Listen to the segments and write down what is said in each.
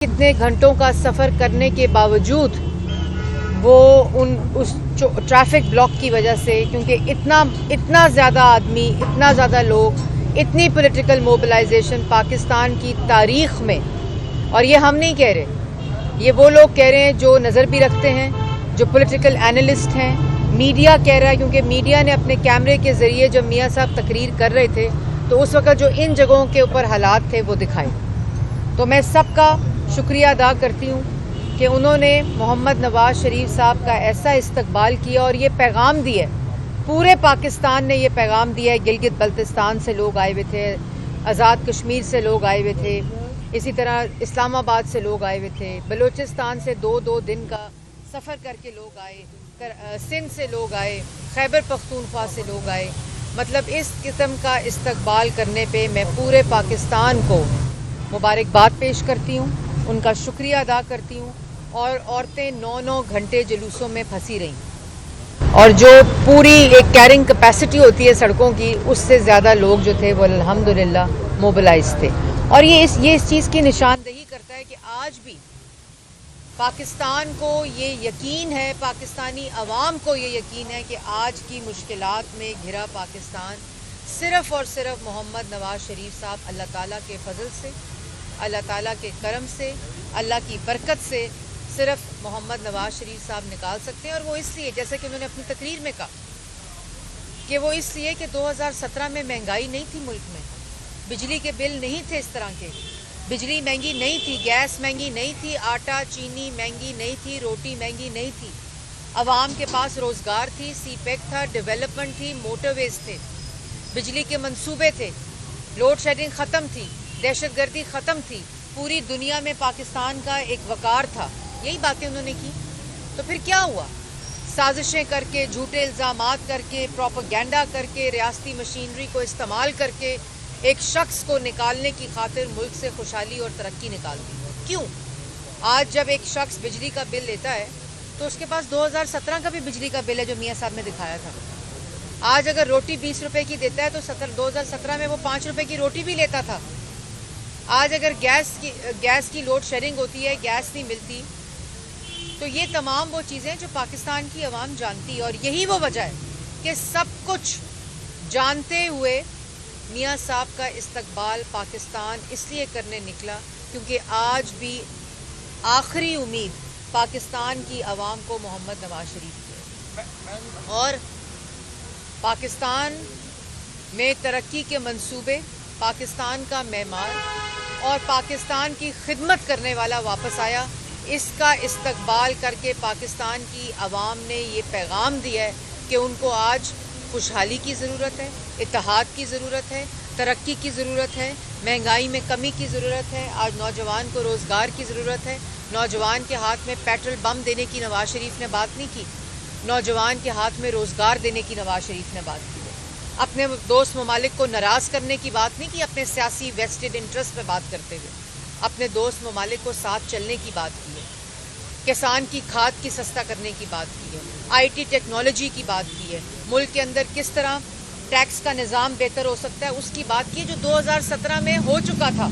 कितने घंटों का सफ़र करने के बावजूद वो उस ट्रैफिक ब्लॉक की वजह से, क्योंकि इतना ज़्यादा आदमी, इतना ज़्यादा लोग, इतनी पॉलिटिकल मोबिलाइजेशन पाकिस्तान की तारीख़ में, और ये हम नहीं कह रहे, ये वो लोग कह रहे हैं जो नज़र भी रखते हैं, जो पॉलिटिकल एनालिस्ट हैं, मीडिया कह रहा है, क्योंकि मीडिया ने अपने कैमरे के ज़रिए जब मियाँ साहब तकरीर कर रहे थे तो उस वक़्त जो इन जगहों के ऊपर हालात थे वो दिखाए। तो मैं सबका शुक्रिया अदा करती हूँ कि उन्होंने मोहम्मद नवाज शरीफ साहब का ऐसा इस्तकबाल किया और ये पैगाम दिया, पूरे पाकिस्तान ने ये पैगाम दिया है। गिलगित बल्तिस्तान से लोग आए हुए थे, आज़ाद कश्मीर से लोग आए हुए थे, इसी तरह इस्लामाबाद से लोग आए हुए थे, बलूचिस्तान से दो दिन का सफ़र करके लोग आए, सिंध से लोग आए, खैबर पख्तूनख्वा से लोग आए। मतलब इस किस्म का इस्तकबाल करने पे मैं पूरे पाकिस्तान को मुबारकबाद पेश करती हूँ, उनका शुक्रिया अदा करती हूँ। और औरतें 9-9 घंटे जुलूसों में फंसी रहीं, और जो पूरी एक कैरिंग कैपेसिटी होती है सड़कों की, उससे ज़्यादा लोग जो थे वो अल्हम्दुलिल्लाह मोबिलाइज थे। और ये इस चीज़ की निशानदेही करता है कि आज भी पाकिस्तान को ये यकीन है, पाकिस्तानी अवाम को ये यकीन है कि आज की मुश्किलात में घिरा पाकिस्तान सिर्फ़ और सिर्फ मोहम्मद नवाज शरीफ साहब अल्लाह ताला के फजल से, अल्लाह ताला के करम से, अल्लाह की बरकत से सिर्फ मोहम्मद नवाज शरीफ साहब निकाल सकते हैं। और वो इसलिए, जैसे कि उन्होंने अपनी तकरीर में कहा, कि वो इसलिए कि 2017 में महंगाई नहीं थी मुल्क में, बिजली के बिल नहीं थे इस तरह के, बिजली महंगी नहीं थी, गैस महंगी नहीं थी, आटा चीनी महंगी नहीं थी, रोटी महंगी नहीं थी, अवाम के पास रोज़गार थी, सीपेक था, डेवलपमेंट थी, मोटरवेज थे, बिजली के मंसूबे थे, लोड शेडिंग ख़त्म थी, दहशतगर्दी ख़त्म थी, पूरी दुनिया में पाकिस्तान का एक वकार था। यही बातें उन्होंने की। तो फिर क्या हुआ? साजिशें करके, झूठे इल्ज़ामात करके, प्रोपेगेंडा करके, रियासती मशीनरी को इस्तेमाल करके एक शख्स को निकालने की खातिर मुल्क से खुशहाली और तरक्की निकाल दी। क्यों? आज जब एक शख्स बिजली का बिल लेता है तो उसके पास 2017 का भी बिजली का बिल है जो मियाँ साहब ने दिखाया था। आज अगर रोटी 20 रुपए की देता है तो 2017 में वो 5 रुपए की रोटी भी लेता था। आज अगर गैस की लोड शेडिंग होती है, गैस नहीं मिलती, तो ये तमाम वो चीज़ें जो पाकिस्तान की आवाम जानती है। और यही वो वजह है कि सब कुछ जानते हुए मियाँ साहब का इस्तकबाल पाकिस्तान इसलिए करने निकला क्योंकि आज भी आखिरी उम्मीद पाकिस्तान की आवाम को मोहम्मद नवाज शरीफ की है। और पाकिस्तान में तरक्की के मंसूबे, पाकिस्तान का मेमार और पाकिस्तान की खिदमत करने वाला वापस आया। इसका इस्तकबाल करके पाकिस्तान की आवाम ने ये पैगाम दिया है कि उनको आज खुशहाली की ज़रूरत है, इत्तेहाद की ज़रूरत है, तरक्की की ज़रूरत है, महंगाई में कमी की ज़रूरत है। आज नौजवान को रोज़गार की ज़रूरत है। नौजवान के हाथ में पेट्रोल बम देने की नवाज शरीफ ने बात नहीं की, नौजवान के हाथ में रोज़गार देने की नवाज शरीफ ने बात की है। अपने दोस्त ममालिक को नाराज़ करने की बात नहीं की, अपने सियासी वेस्टेड इंटरेस्ट पर बात करते हुए अपने दोस्त ममालिक को साथ चलने की बात की है। किसान की खाद की सस्ता करने की बात की है, IT टेक्नोलॉजी की बात की है, मुल्क के अंदर किस तरह टैक्स का निज़ाम बेहतर हो सकता है उसकी बात की, जो 2017 में हो चुका था।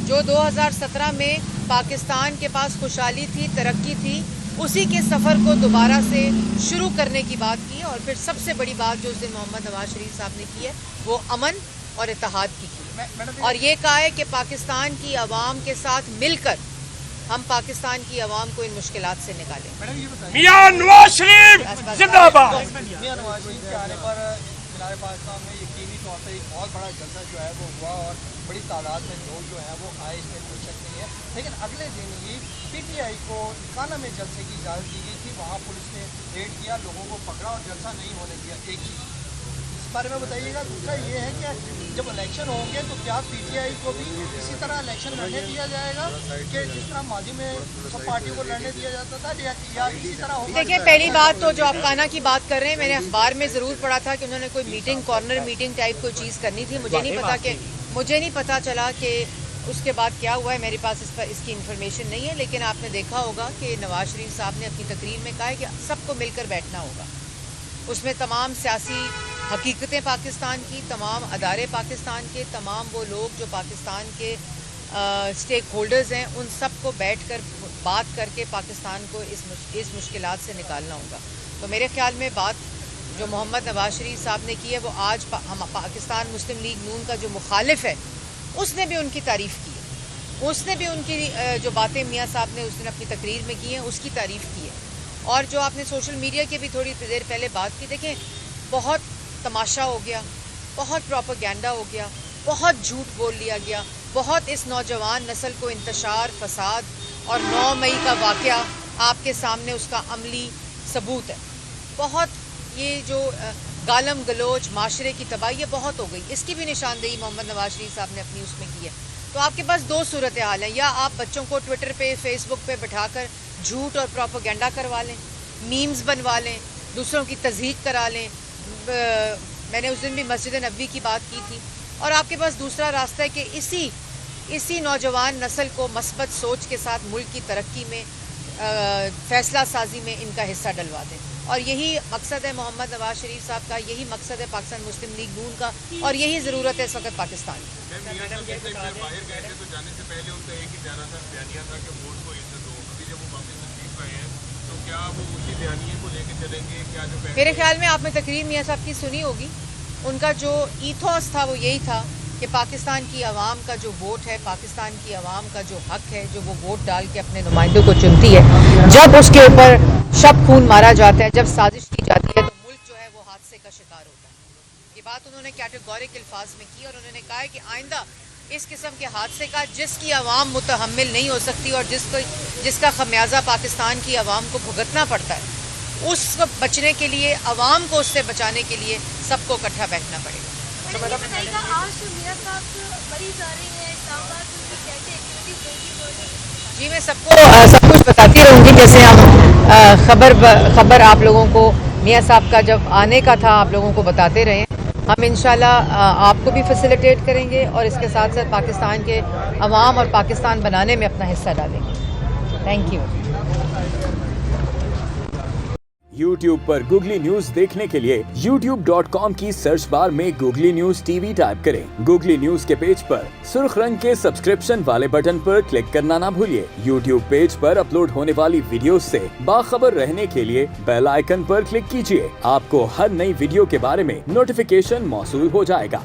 जो 2017 में पाकिस्तान के पास खुशहाली थी, तरक्की थी, उसी के सफ़र को दोबारा से शुरू करने की बात की। और फिर सबसे बड़ी बात जो उस दिन मोहम्मद नवाज शरीफ साहब ने की है वो अमन और इत्तेहाद की और ये कहा है कि पाकिस्तान की आवाम के साथ मिलकर हम पाकिस्तान की आवाम को इन मुश्किलात से निकालें। मियां नवाज शरीफ जिंदाबाद। मियां नवाज शरीफ के आने पर मीनार पाकिस्तान में यकीनी तौर पर एक बहुत बड़ा जलसा जो है वो हुआ और बड़ी तादाद में लोग जो हैं वो आए, इसमें कोई शक नहीं है। लेकिन अगले दिन ही PTI को खाना में जलसे की इजाज़त दी गई थी, वहाँ पुलिस ने रेड किया, लोगों को पकड़ा और जलसा नहीं होने दिया। एक चीज़ इस बारे में बताइएगा। दूसरा ये है कि जब इलेक्शन होंगे तो क्या PTI को भी इसी तरह इलेक्शन लड़ने दिया जाएगा कि जिस तरह माजी में सब पार्टियों को लड़ने दिया जाता था, या इसी तरह होगा? देखिए, पहली बात तो जो आप खाना की बात कर रहे हैं, मैंने अखबार में ज़रूर पढ़ा था कि उन्होंने कोई मीटिंग, कॉर्नर मीटिंग टाइप कोई चीज़ करनी थी। मुझे नहीं पता चला कि उसके बाद क्या हुआ है, मेरे पास इसकी इन्फॉर्मेशन नहीं है। लेकिन आपने देखा होगा कि नवाज शरीफ साहब ने अपनी तकरीर में कहा है कि सबको मिलकर बैठना होगा। उसमें तमाम सियासी हकीकतें पाकिस्तान की, तमाम अदारे पाकिस्तान के, तमाम वो लोग जो पाकिस्तान के اسٹیک ہولڈرز ہیں ان سب کو بیٹھ کر بات کر کے پاکستان کو اس مشکلات سے نکالنا ہوگا. تو میرے خیال میں بات جو محمد نواز شریف صاحب نے کی ہے وہ آج ہم پاکستان مسلم لیگ نون کا جو مخالف ہے اس نے بھی ان کی تعریف کی ہے, اس نے بھی ان کی جو باتیں میاں صاحب نے اس دن اپنی تقریر میں کی ہیں اس کی تعریف کی ہے. اور جو آپ نے سوشل میڈیا کی بھی تھوڑی دیر پہلے بات کی, دیکھیں بہت تماشا ہو گیا, بہت پروپیگنڈا ہو گیا, بہت جھوٹ بول لیا گیا, بہت اس نوجوان نسل کو انتشار, فساد اور 9 مئی کا واقعہ آپ کے سامنے اس کا عملی ثبوت ہے. بہت یہ جو گالم گلوچ معاشرے کی تباہی ہے بہت ہو گئی, اس کی بھی نشاندہی محمد نواز شریف صاحب نے اپنی اس میں کی ہے. تو آپ کے پاس 2 صورتحال ہیں, یا آپ بچوں کو ٹویٹر پہ فیس بک پہ بٹھا کر جھوٹ اور پروپیگنڈا کروا لیں, میمز بنوا لیں, دوسروں کی تضحیق کرا لیں. میں نے اس دن بھی مسجد نبوی کی بات کی تھی. اور آپ کے پاس دوسرا راستہ ہے کہ اسی نوجوان نسل کو مثبت سوچ کے ساتھ ملک کی ترقی میں فیصلہ سازی میں ان کا حصہ ڈلوا دیں. اور یہی مقصد ہے محمد نواز شریف صاحب کا, یہی مقصد ہے پاکستان مسلم لیگ نون کا, اور یہی ضرورت ہے اس وقت پاکستان کی. باہر گئے تھے تو جانے سے پہلے ان کا ایک ہی بیانیہ تھا کہ ووٹ کو عزت ہو. ابھی جب وہ واپس تشریف آئے ہیں تو کیا وہ اسی بیانیے کو لے کے چلیں گے؟ کیا جو میرے خیال میں آپ نے تقریر میاں صاحب کی سنی ہوگی, ان کا جو ایتھوس تھا وہ یہی تھا کہ پاکستان کی عوام کا جو ووٹ ہے, پاکستان کی عوام کا جو حق ہے, جو وہ ووٹ ڈال کے اپنے نمائندوں کو چنتی ہے, جب اس کے اوپر شب خون مارا جاتا ہے, جب سازش کی جاتی ہے, تو ملک جو ہے وہ حادثے کا شکار ہوتا ہے. یہ بات انہوں نے کیٹیگورک الفاظ میں کی, اور انہوں نے کہا ہے کہ آئندہ اس قسم کے حادثے کا جس کی عوام متحمل نہیں ہو سکتی اور جس کا خمیازہ پاکستان کی عوام کو بھگتنا پڑتا ہے, اس کو بچنے کے لیے, عوام کو اس سے بچانے کے لیے سب کو اکٹھا بیٹھنا پڑے گا. جی میں سب کچھ بتاتی رہوں گی, جیسے ہم خبر آپ لوگوں کو میاں صاحب کا جب آنے کا تھا آپ لوگوں کو بتاتے رہے. ہم انشاءاللہ آپ کو بھی فیسیلیٹیٹ کریں گے اور اس کے ساتھ ساتھ پاکستان کے عوام اور پاکستان بنانے میں اپنا حصہ ڈالیں گے. Thank you. YouTube per googly news دیکھنے کے لیے youtube.com کی سرچ بار میں googly news T V type کریں. گوگلی نیوز کے پیج پر سرخ رنگ کے سبسکرپشن والے بٹن پر کلک کرنا نہ بھولیے. YouTube پیج پر اپلوڈ ہونے والی ویڈیوز سے باخبر رہنے کے لیے بیل آئیکن پر کلک کیجیے. آپ کو ہر نئی ویڈیو کے بارے میں نوٹیفیکیشن موصول ہو جائے گا.